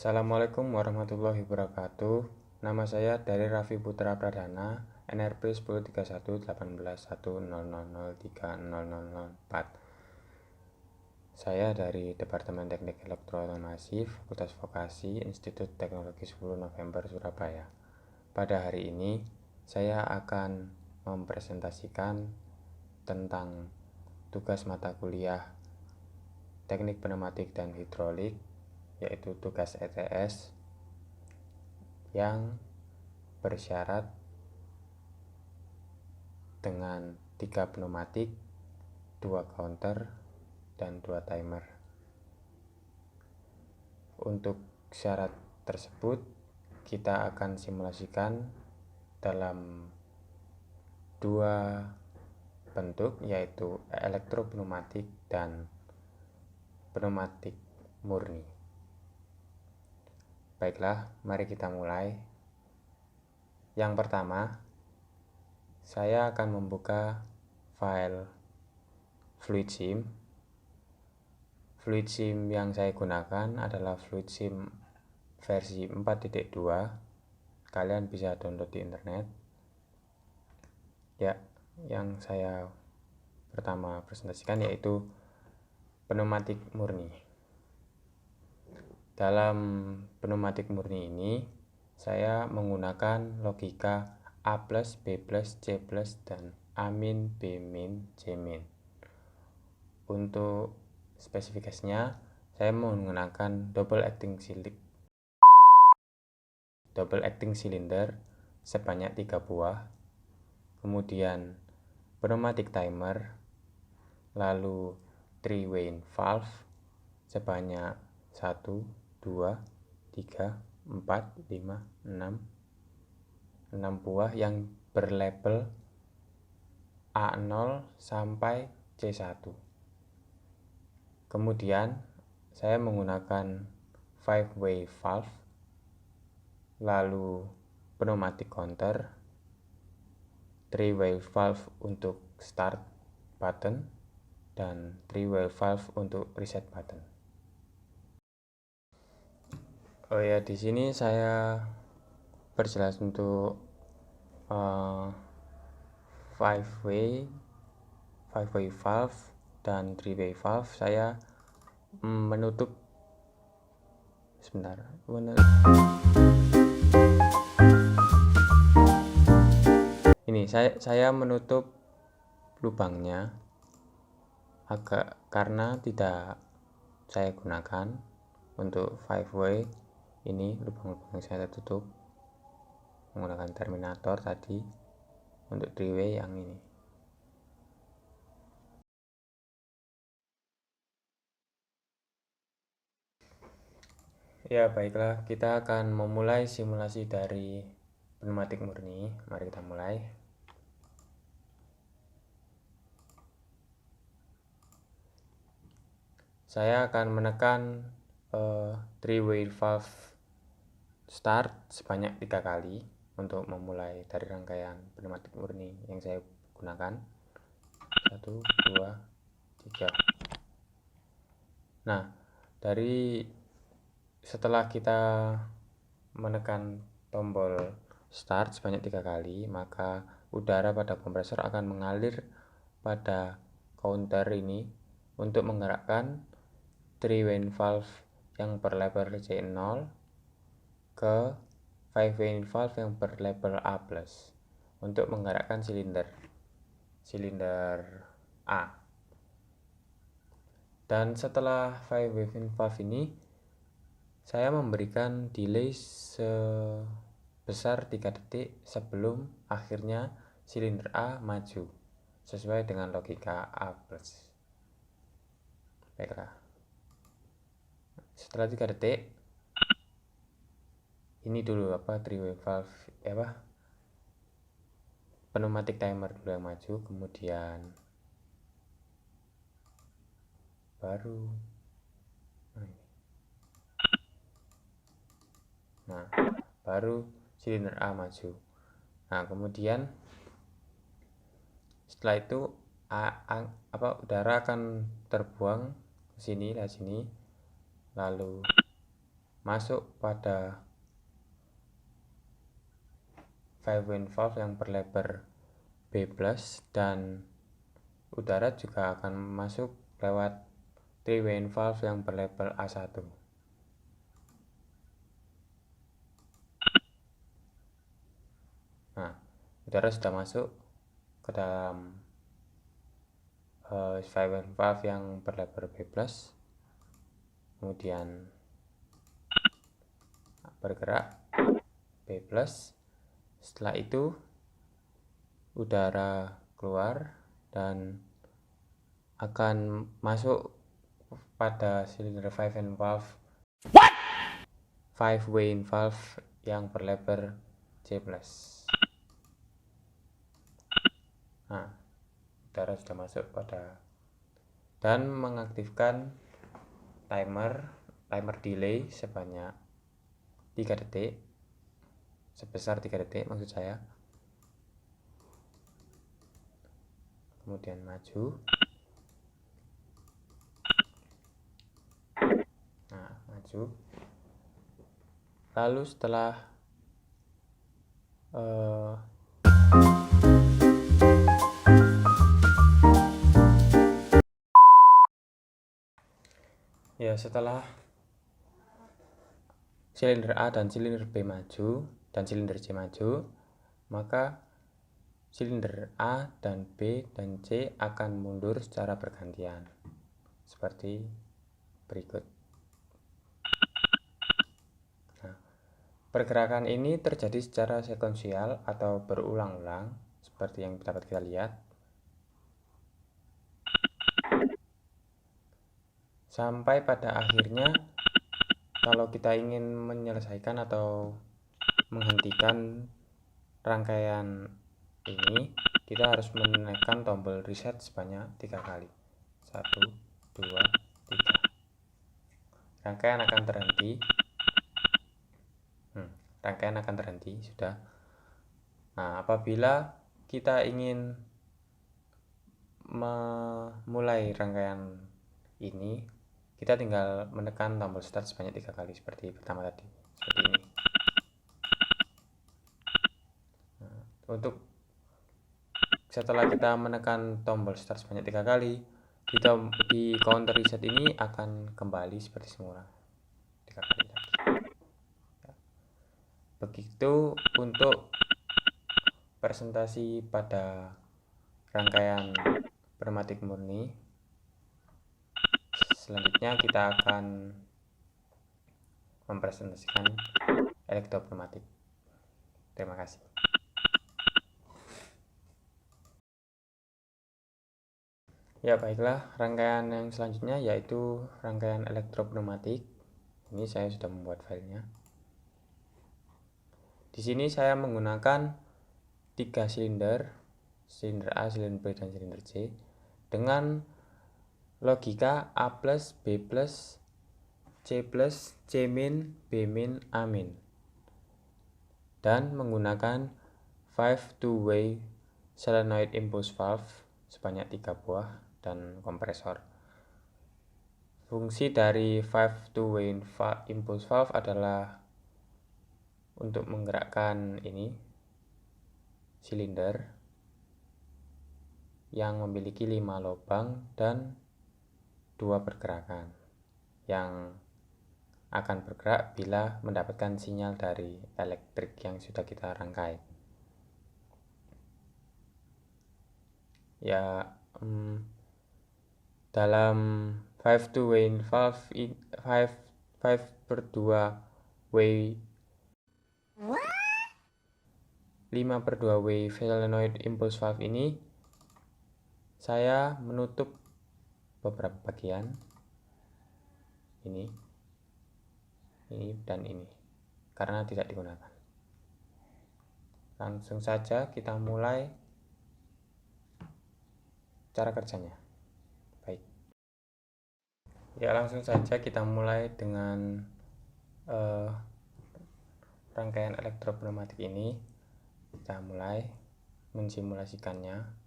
Assalamualaikum warahmatullahi wabarakatuh. Nama saya dari Raffi Putra Pradana, NRP 10311810003004. Saya dari Departemen Teknik Elektroautomasi, Fakultas Vokasi, Institut Teknologi 10 November Surabaya. Pada hari ini, saya akan mempresentasikan tentang tugas mata kuliah Teknik Pneumatik dan Hidrolik, yaitu tugas ETS yang bersyarat dengan 3 pneumatik, 2 counter, dan 2 timer. Untuk syarat tersebut kita akan simulasikan dalam 2 bentuk, yaitu elektropneumatik dan pneumatik murni. Baiklah, mari kita mulai. Yang pertama, saya akan membuka file fluid sim. Fluid sim yang saya gunakan adalah fluid sim versi 4.2. Kalian bisa download di internet. Ya, yang saya pertama presentasikan yaitu pneumatik murni. Dalam pneumatik murni ini, saya menggunakan logika A+, B+, C+, dan A-, B-, C-. Untuk spesifikasinya, saya menggunakan double acting cylinder sebanyak 3 buah, kemudian pneumatic timer, lalu 3-way valve sebanyak 1, 2, 3, 4, 5, 6 buah yang berlabel A0 sampai C1. Kemudian saya menggunakan 5-way valve, lalu pneumatic counter, 3-way valve untuk start button, dan 3-way valve untuk reset button. Oh ya, di sini saya perjelas untuk 5-way valve dan 3-way valve. Saya menutup ini saya menutup lubangnya karena tidak saya gunakan. Untuk 5-way ini lubang-lubang saya tutup menggunakan terminator tadi. Untuk 3-way yang ini. Ya, baiklah, kita akan memulai simulasi dari pneumatik murni. Mari kita mulai. Saya akan menekan 3-way valve start sebanyak 3 kali untuk memulai dari rangkaian pneumatik murni yang saya gunakan. 1, 2, 3. Nah, setelah kita menekan tombol start sebanyak 3 kali, maka udara pada kompresor akan mengalir pada counter ini untuk menggerakkan 3-way valve yang berlabel C0 ke 5-way valve yang berlabel A+ untuk menggerakkan silinder A. Dan setelah 5-way valve ini, saya memberikan delay sebesar 3 detik sebelum akhirnya silinder A maju sesuai dengan logika A+. Baiklah. Setelah 3 detik, ini dulu 3-way valve pneumatic timer dulu yang maju, kemudian baru silinder A maju. Nah, kemudian Setelah itu udara akan terbuang ke sini, lihat sini, lalu masuk pada five wind valve yang berlebar B+, dan udara juga akan masuk lewat three wind valve yang berlabel A1. Nah, udara sudah masuk ke dalam five wind valve yang berlabel B+, kemudian bergerak B+. Setelah itu udara keluar dan akan masuk pada silinder five wind valve yang berlebar C+. Nah, udara sudah masuk pada dan mengaktifkan timer delay sebanyak 3 detik, sebesar 3 detik maksud saya. Kemudian maju. Nah, maju. Lalu setelah setelah silinder A dan silinder B maju dan silinder C maju, maka silinder A dan B dan C akan mundur secara bergantian seperti berikut. Nah, pergerakan ini terjadi secara sekuensial atau berulang-ulang seperti yang dapat kita lihat, sampai pada akhirnya kalau kita ingin menyelesaikan atau menghentikan rangkaian ini, kita harus menekan tombol reset sebanyak 3 kali. 1, 2, 3. Rangkaian akan terhenti. Rangkaian akan terhenti sudah. Nah, apabila kita ingin memulai rangkaian ini, kita tinggal menekan tombol start sebanyak 3 kali seperti pertama tadi, seperti ini. Nah, untuk setelah kita menekan tombol start sebanyak 3 kali, kita di counter reset ini akan kembali seperti semula 3 kali lagi. Begitu untuk presentasi pada rangkaian pneumatik murni. Selanjutnya kita akan mempresentasikan elektropneumatik. Terima kasih. Ya, baiklah, rangkaian yang selanjutnya yaitu rangkaian elektropneumatik. Ini saya sudah membuat filenya. Di sini saya menggunakan 3 silinder, silinder A, silinder B, dan silinder C dengan logika A+, B+, C+, C-, B-, A-, dan menggunakan 5 two-way solenoid impulse valve sebanyak 3 buah dan kompresor. Fungsi dari 5 two-way impulse valve adalah untuk menggerakkan ini silinder yang memiliki 5 lubang dan 2 pergerakan yang akan bergerak bila mendapatkan sinyal dari elektrik yang sudah kita rangkai. Ya, dalam 5 two-way valve 5/2-way solenoid impulse valve ini saya menutup beberapa bagian ini dan ini karena tidak digunakan. Langsung saja kita mulai cara kerjanya. Baik. Ya, langsung saja kita mulai dengan rangkaian elektropneumatik ini. Kita mulai mensimulasikannya.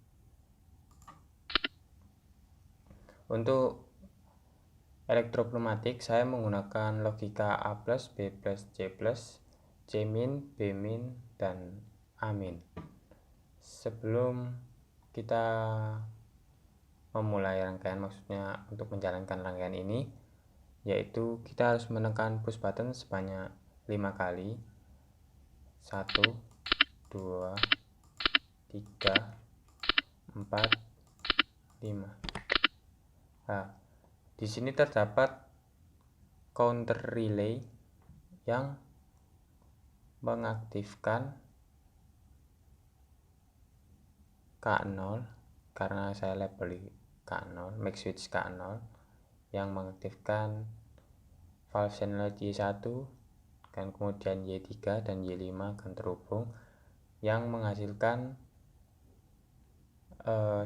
Untuk elektropneumatik saya menggunakan logika A plus, B plus, C plus, C min, B min, dan A min. Sebelum kita memulai rangkaian, maksudnya untuk menjalankan rangkaian ini, yaitu kita harus menekan push button sebanyak 5 kali. 1, 2, 3, 4, 5. Nah, di sini terdapat counter relay yang mengaktifkan K0, karena saya label K0, make switch K0, yang mengaktifkan valve channel Y1, dan kemudian Y3 dan Y5 akan terhubung, yang menghasilkan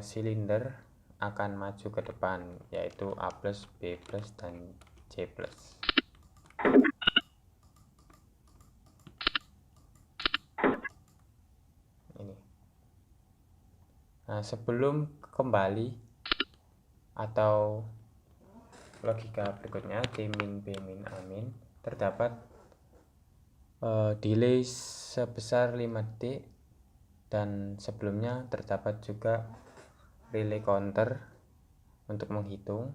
silinder akan maju ke depan, yaitu A plus, B plus, dan C plus. Ini. Nah, sebelum kembali atau logika berikutnya, C min, B min, A min, terdapat delay sebesar 5 detik, dan sebelumnya terdapat juga relay counter untuk menghitung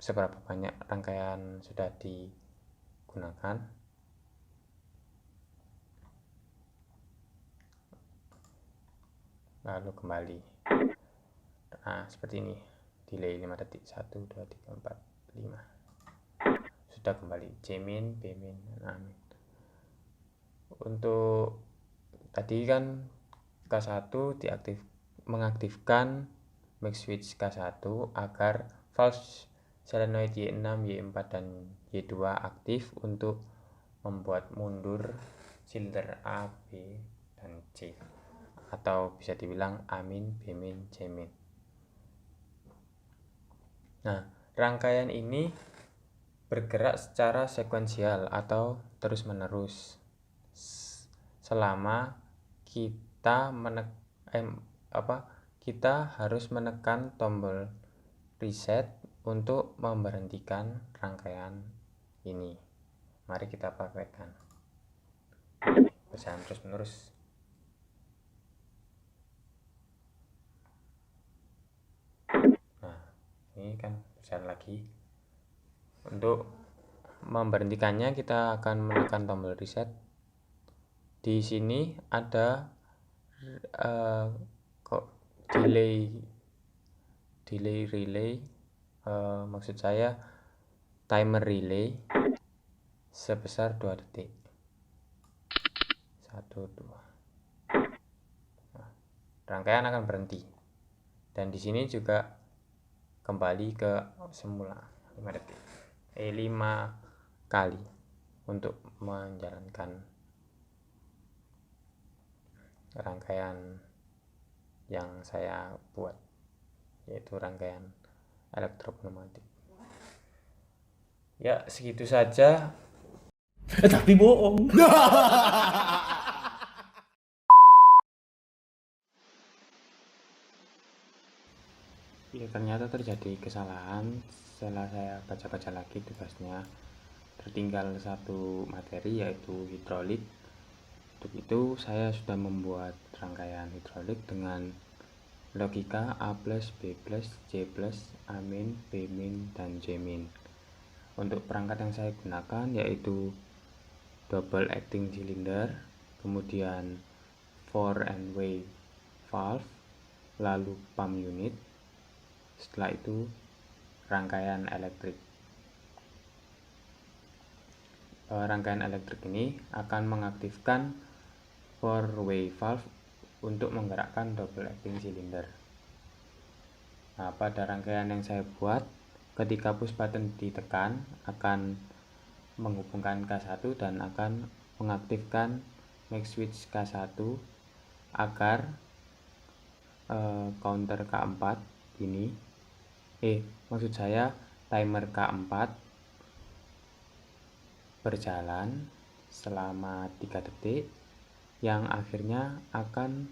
seberapa banyak rangkaian sudah digunakan. Lalu kembali. Nah, seperti ini. Delay 5 detik. 1, 2, 3, 4, 5. Sudah kembali. C min, B min, dan A min. Untuk tadi kan K1 mengaktifkan make switch K1 agar valve solenoid Y6, Y4, dan Y2 aktif untuk membuat mundur silinder A, B, dan C, atau bisa dibilang A min, B min, C min. Nah, rangkaian ini bergerak secara sekuensial atau terus-menerus selama kita harus menekan tombol reset untuk memberhentikan rangkaian ini. Mari kita praktekkan. Berjalan terus-menerus. Nah, ini kan berjalan lagi. Untuk memberhentikannya kita akan menekan tombol reset. Di sini ada delay relay, maksud saya timer relay sebesar 2 detik. 1, 2. Nah, rangkaian akan berhenti. Dan di sini juga kembali ke semula 5 detik. 5 kali untuk menjalankan rangkaian yang saya buat, yaitu rangkaian elektropneumatik. Ya, segitu saja. Tapi bohong. Ya, ternyata terjadi kesalahan setelah saya baca-baca lagi tugasnya. Tertinggal satu materi, yaitu hidrolik. Untuk itu saya sudah membuat rangkaian hidrolik dengan logika A plus, B plus, C plus, A min, B min, dan C min. Untuk perangkat yang saya gunakan yaitu double acting cylinder, kemudian 4 and way valve, lalu pump unit, setelah itu rangkaian elektrik. Rangkaian elektrik ini akan mengaktifkan 4-way valve untuk menggerakkan double acting cylinder. Nah, pada rangkaian yang saya buat, ketika push button ditekan akan menghubungkan K1 dan akan mengaktifkan make switch K1 agar counter K4 ini, maksud saya timer K4 berjalan selama 3 detik, yang akhirnya akan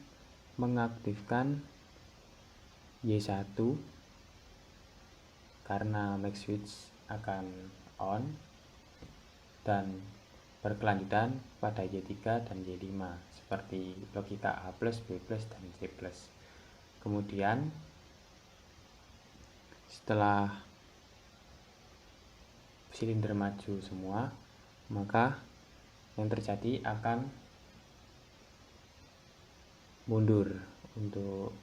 mengaktifkan Y1 karena make switch akan on dan berkelanjutan pada Y3 dan Y5 seperti logika A+, B+, dan C+. Kemudian setelah silinder maju semua, maka yang terjadi akan mundur untuk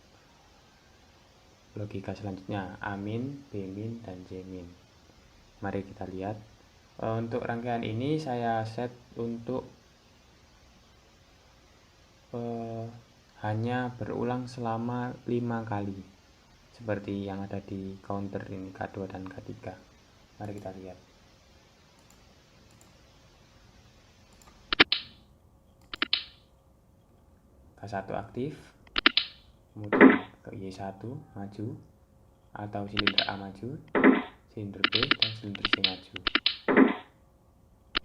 logika selanjutnya A-, B-, dan C-. Mari kita lihat. Untuk rangkaian ini saya set untuk hanya berulang selama 5 kali seperti yang ada di counter ini K2 dan K3. Mari kita lihat. K1 aktif, kemudian ke Y1 maju, atau silinder A maju, silinder B dan silinder C maju.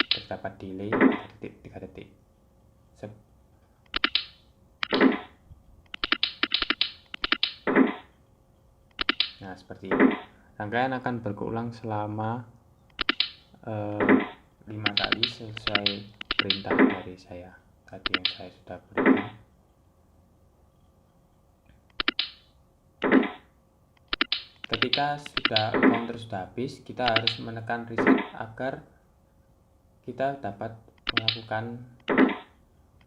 Terdapat delay 3 detik. Nah, seperti ini. Rangkaian akan berulang selama 5 kali sesuai perintah dari saya tadi yang saya sudah berikan. Ketika counter sudah habis, kita harus menekan reset agar kita dapat melakukan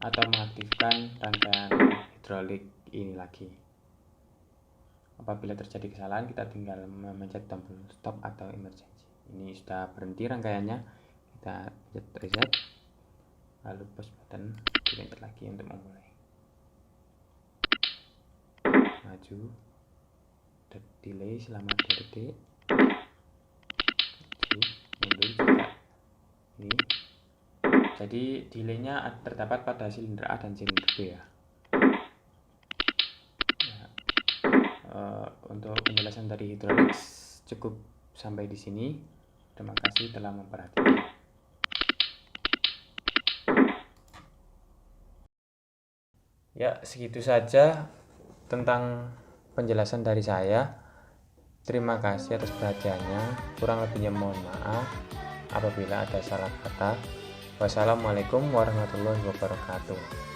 atau mengaktifkan rangkaian hidrolik ini lagi. Apabila terjadi kesalahan, kita tinggal memencet tombol stop atau emergency. Ini sudah berhenti rangkaiannya, kita pencet reset, lalu push button, dipencet lagi untuk memulai. Maju, delay selama 2 detik, mundur juga. Ini jadi delaynya terdapat pada silinder A dan silinder B ya. Untuk penjelasan dari hidrolik cukup sampai di sini. Terima kasih telah memperhatikan. Ya, segitu saja tentang penjelasan dari saya. Terima kasih atas perhatiannya. Kurang lebihnya mohon maaf apabila ada salah kata. Wassalamualaikum warahmatullahi wabarakatuh.